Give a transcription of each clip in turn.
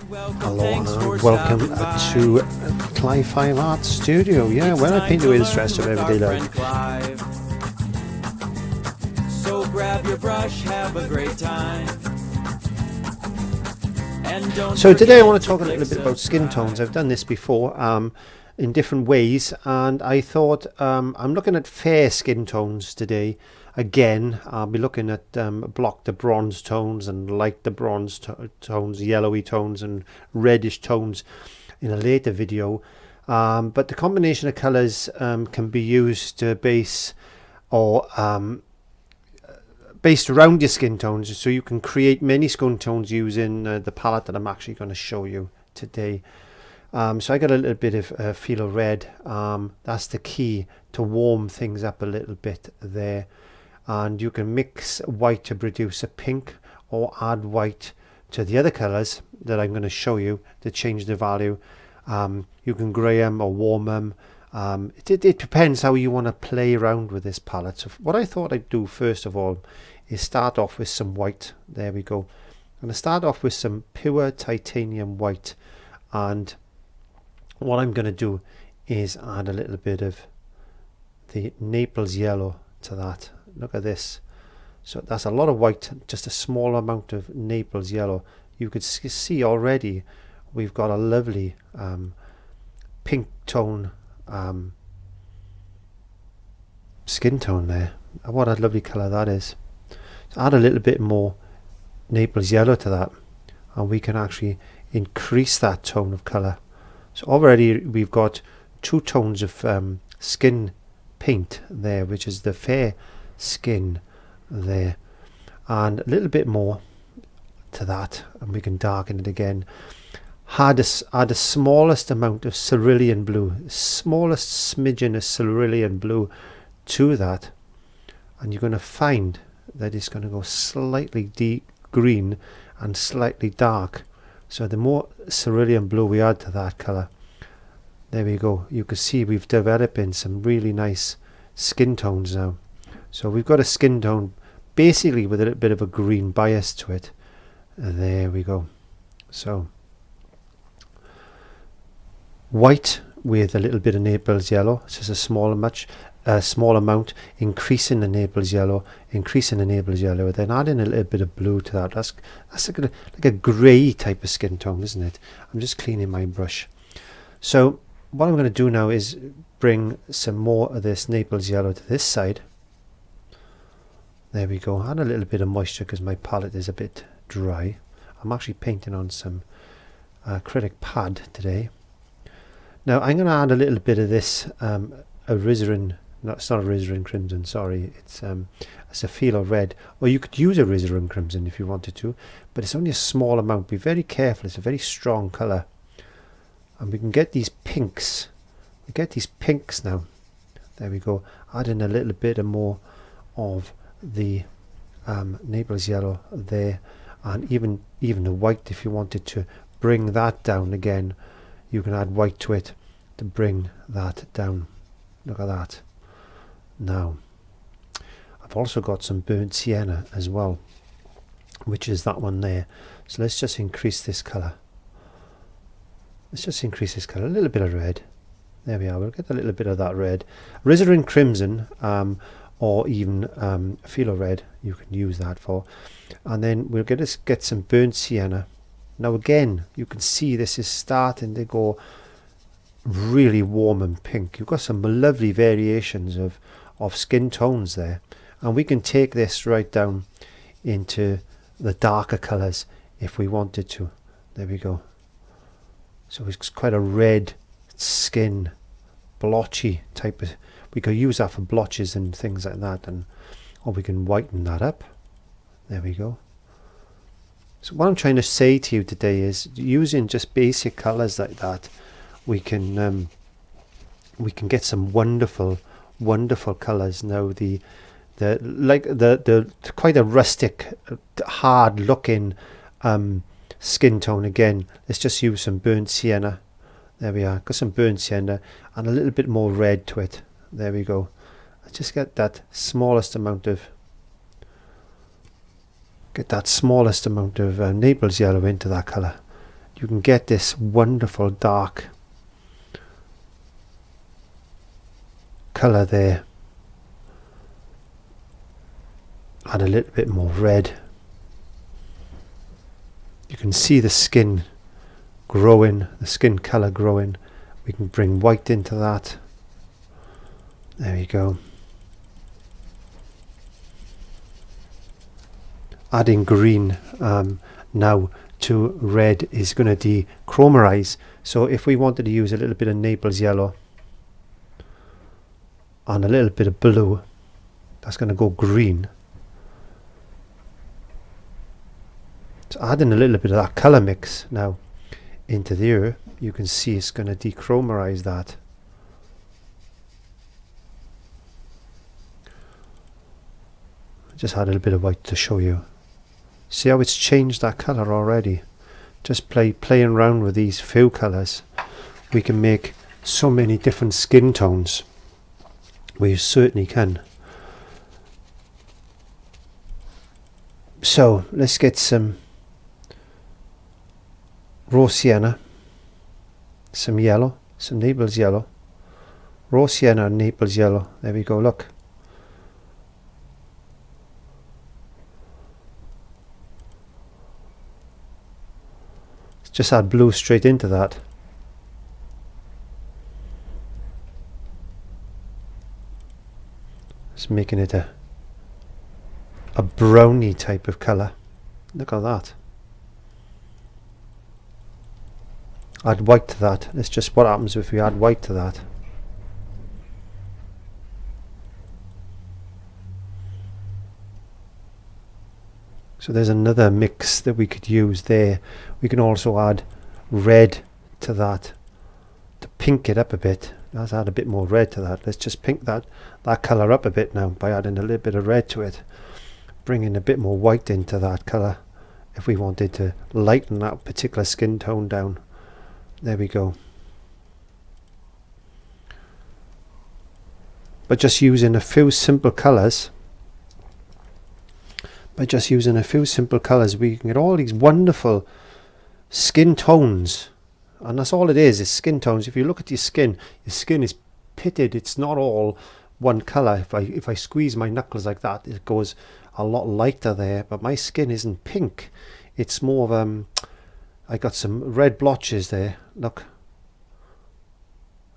Hello and welcome to Clive 5 Art Studio. Yeah, where I paint away the stress of everyday life. Clive. So grab your brush, have a great time. And don't So today I want to talk a little bit about skin tones. I've done this before in different ways, and I thought I'm looking at fair skin tones today. Again, I'll be looking at block the bronze tones and light the bronze tones, yellowy tones and reddish tones in a later video. But the combination of colours can be used to base or based around your skin tones, so you can create many skin tones using the palette that I'm actually going to show you today. So I got a little bit of phthalo red. That's the key to warm things up a little bit there. And you can mix white to produce a pink, or add white to the other colours that I'm going to show you to change the value. You can grey them or warm them. It depends how you want to play around with this palette. So what I thought I'd do first of all is start off with some white. There we go. I'm going to start off with some pure titanium white, and what I'm going to do is add a little bit of the Naples yellow to that. Look at this. So that's a lot of white, just a small amount of Naples yellow. You could see already we've got a lovely pink tone skin tone there. What a lovely colour that is. So add a little bit more Naples yellow to that, and we can actually increase that tone of colour. So already we've got two tones of skin paint there, which is the fair skin there, and a little bit more to that, and we can darken it again. Add the smallest amount of cerulean blue, smallest smidgen of cerulean blue to that, and you're going to find that it's going to go slightly deep green and slightly dark. So the more cerulean blue we add to that colour, there we go. You can see we've developing some really nice skin tones now. So we've got a skin tone basically with a little bit of a green bias to it. There we go. So white with a little bit of Naples yellow, just a small amount, increasing the Naples yellow, then adding a little bit of blue to that. That's like a grey type of skin tone, isn't it? I'm just cleaning my brush. So what I'm going to do now is bring some more of this Naples yellow to this side. There we go. Add a little bit of moisture because my palette is a bit dry. I'm actually painting on some acrylic pad today. Now I'm going to add a little bit of this alizarin. No, it's not alizarin crimson, sorry. It's a phthalo red, or you could use alizarin crimson if you wanted to, but it's only a small amount. Be very careful. It's a very strong colour, and we can get these pinks. We get these pinks now. There we go. Add in a little bit more of the Naples yellow there, and even the white. If you wanted to bring that down again, you can add white to it to bring that down. Look at that. Now I've also got some burnt sienna as well, which is that one there. So let's just increase this colour. Let's just increase this colour, a little bit of red. There we are. We'll get a little bit of that red. Alizarin crimson, or even phthalo red, you can use that for. And then we're going to get some burnt sienna. Now again, you can see this is starting to go really warm and pink. You've got some lovely variations of skin tones there, and we can take this right down into the darker colours if we wanted to. There we go. So it's quite a red skin, blotchy type of. We could use that for blotches and things like that, or we can whiten that up. There we go. So what I'm trying to say to you today is, using just basic colours like that, we can get some wonderful colours. Now the quite a rustic, hard looking skin tone again. Let's just use some burnt sienna. There we are. Got some burnt sienna and a little bit more red to it. There we go. Let's just get that smallest amount of Naples yellow into that colour. you can get this wonderful dark colour there. Add a little bit more red. You can see the skin growing, the skin colour growing. We can bring white into that. There we go. Adding green now to red is going to dechromarize. So if we wanted to use a little bit of Naples yellow and a little bit of blue, that's going to go green. So adding a little bit of that colour mix now into there, you can see it's going to dechromarize that. Just add a little bit of white to show you. See how it's changed that colour already? Just playing around with these few colours, we can make so many different skin tones. We certainly can. So let's get some raw sienna, some yellow, some Naples yellow, raw sienna and Naples yellow. There we go, look. Let's just add blue straight into that. It's making it a browny type of colour. Look at that. Add white to that. That's just what happens if we add white to that. So there's another mix that we could use there. We can also add red to that to pink it up a bit. Let's add a bit more red to that. Let's just pink that colour up a bit now by adding a little bit of red to it. Bringing a bit more white into that colour if we wanted to lighten that particular skin tone down. There we go. But just using a few simple colours, we can get all these wonderful skin tones. And that's all it is skin tones. If you look at your skin is pitted. It's not all one colour. If I squeeze my knuckles like that, it goes a lot lighter there. But my skin isn't pink. It's more of I got some red blotches there. Look,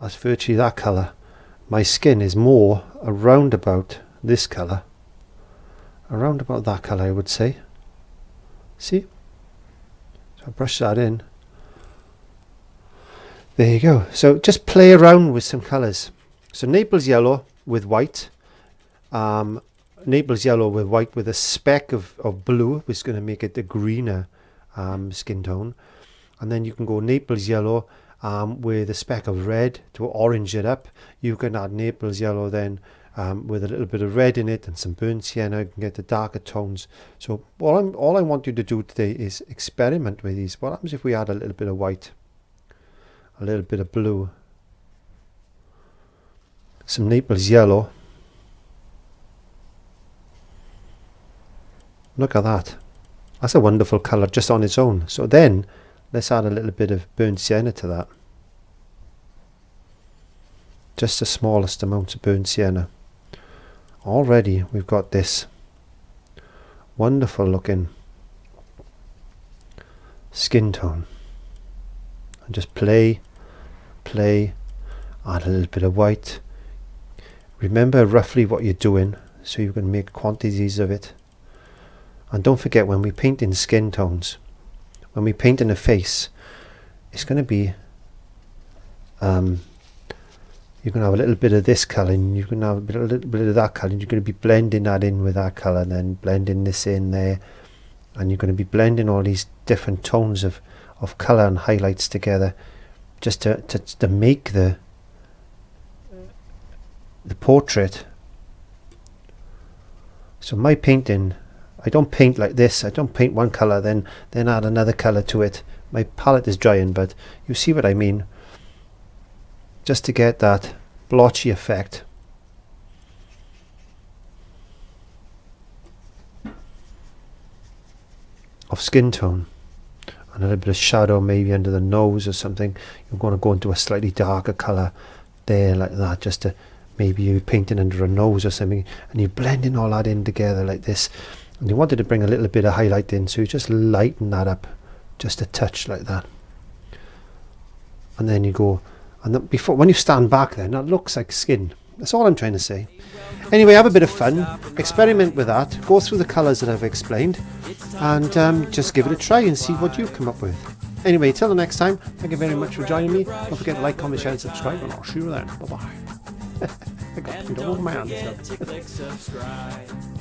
that's virtually that colour. My skin is more around about this colour, around about that colour, I would say. See? So I brush that in. There you go. So just play around with some colours. So Naples yellow with white, Naples yellow with white with a speck of blue, which is going to make it a greener skin tone. And then you can go Naples yellow with a speck of red to orange it up. You can add Naples yellow then with a little bit of red in it and some burnt sienna. You can get the darker tones. So all I want you to do today is experiment with these. What happens if we add a little bit of white, a little bit of blue, some Naples yellow? Look at that. That's a wonderful colour just on its own. So then let's add a little bit of burnt sienna to that. Just the smallest amount of burnt sienna. Already we've got this wonderful looking skin tone. And just play, add a little bit of white. Remember roughly what you're doing so you can make quantities of it. And don't forget, when we paint in skin tones, when we paint in a face, it's going to be you can have a little bit of this colour and you can have a little bit of that colour, and you're going to be blending that in with that colour and then blending this in there, and you're going to be blending all these different tones of colour and highlights together just to make the portrait. So my painting, I don't paint like this. I don't paint one colour then add another colour to it. My palette is drying, but you see what I mean. Just to get that blotchy effect. Of skin tone. and a little bit of shadow maybe under the nose or something. You're going to go into a slightly darker colour there like that, just to maybe you're painting under a nose or something, and you're blending all that in together like this, and you wanted to bring a little bit of highlight in, so you just lighten that up just a touch like that, and then you go, and then before, when you stand back then that looks like skin. That's all I'm trying to say. Anyway, have a bit of fun, experiment with that, go through the colours that I've explained, and just give it a try and see what you come up with. Anyway, till the next time, thank you very much for joining me. Don't forget to like, comment, share and subscribe, and I'll see you then. Bye bye. I got paint all over my hands. Click subscribe.